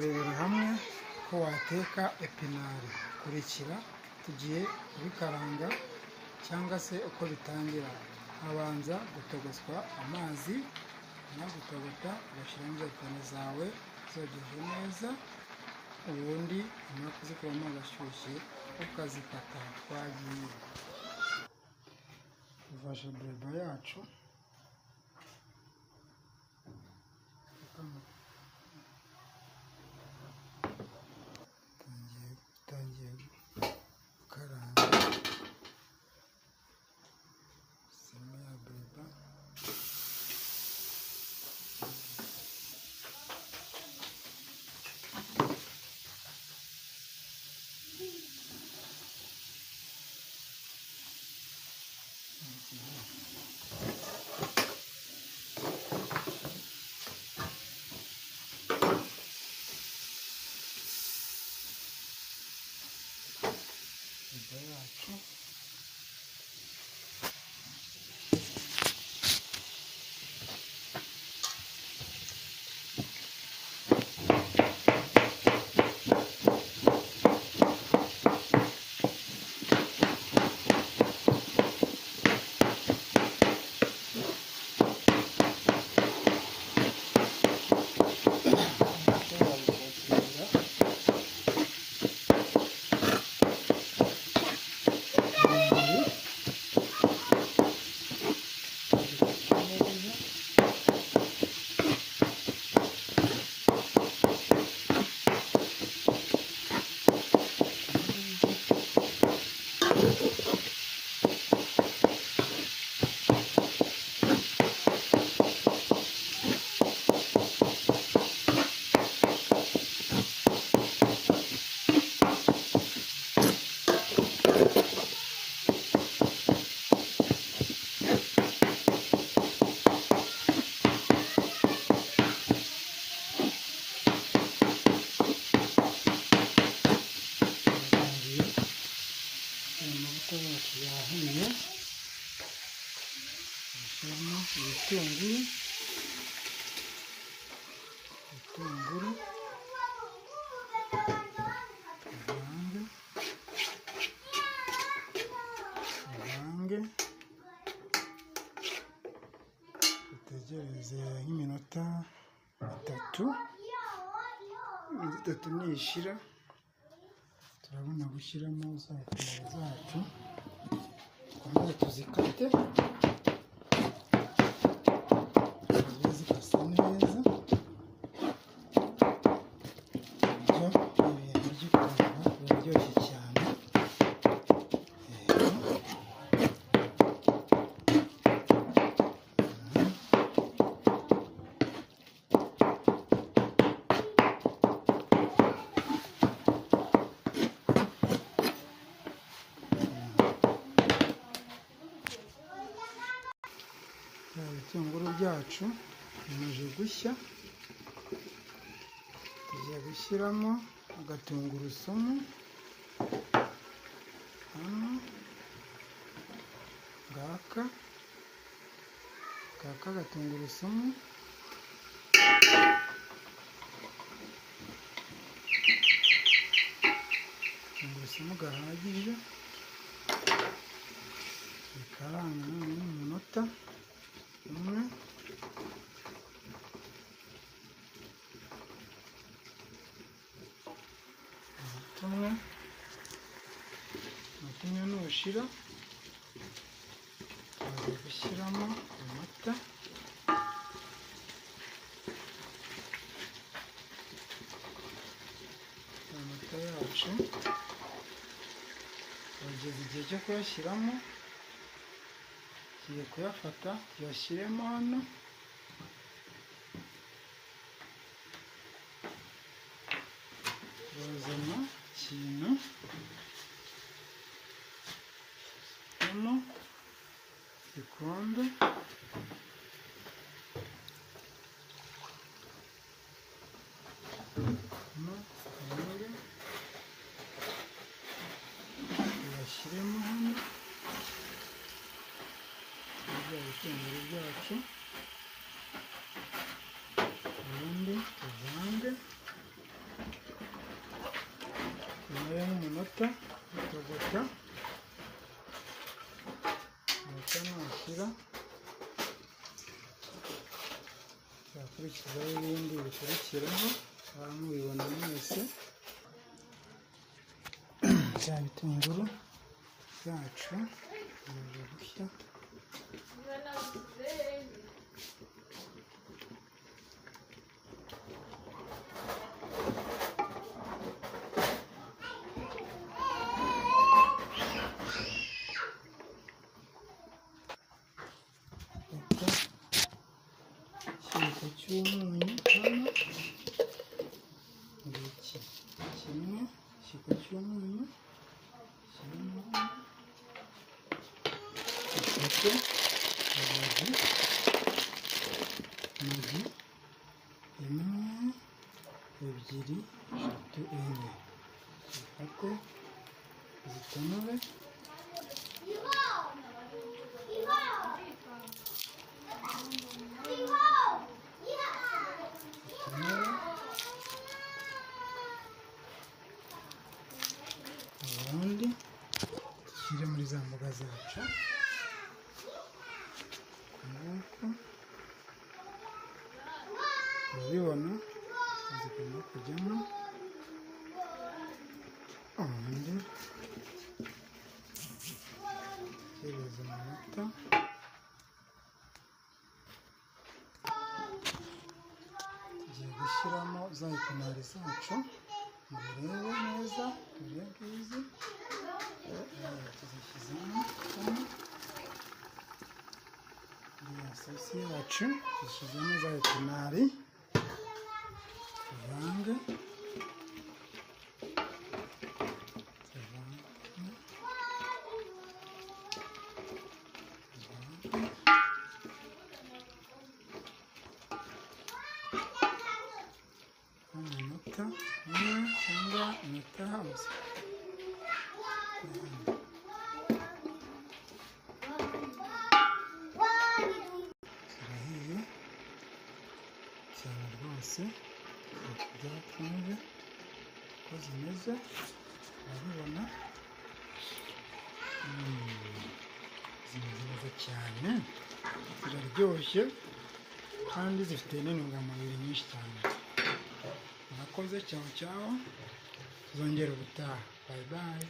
kurebera hamwe ko wateka epinari. Kurikira tugiye kubikaranga cyangwa se uko bitangira. Habanza gutogoswa amazi, nyuma gutogota ugashyiramo za epinari zawe zogeje neza, ubundi nyuma kuzikuramo agashyushye ukazikata. Twagiye. Dufashe bureba yacu tangiye gukaranga sima ya bureba. yacu amavuta yacu yahiye, dushyiramo ibitunguru tuvange dutegereze nk'iminota itatu nishira turabona gushyiramo za epinari zacu, twongere tuzikate zibe zikase neza. Ibintu by'ikorana biraryoshye cyane. Ibitunguru byacu bimaze gushya, tugiye gushyiramo agatungurusumu hano, ngaka agatungurusumu, gahagije, bikaranga umunota umwe. Umutima nushira tumaze gushyiramo amata, yacu bageze igihe cyo kuyashyiramo, tugiye kuyafata tuyashyiremo hano, bazana ikintu hano gikombe, tuyashyiremo hano bya bitunguru byacu, ubundi tuvange amanota atogota nashira yakurikizaho ibindi bikurikiraho mubibona mwese. Bya bitunguru byacu bimaze gushya, ikiyiko cy'umunyu hano, ngiki kimwe, ikiyiko cy'umunyu kirimo hano, ifate magi imwe, ebyiri, eshatu, enye, ifate zitonore, ubundi dushyire muri za mboga zacu nguko urabibona zigomba kujyamo, ubundi hereza amanota, tugiye gushyiramo za epinari zacu ngo urebe neza, dore ngizi tuzishyizemo hano, iriya sosi yacu dushyizemo za epinari, tuvange amanota amwe cyangwa amanota hose. Zirahiye cyane rwose, byarafunze uko zimeze urabibona, zimeze neza cyane, ziraryoshye kandi zifite n'intungamubiri nyinshi cyane. Murakoze, cyaho cyaho, tuzongera ubutaha, bayi bayi.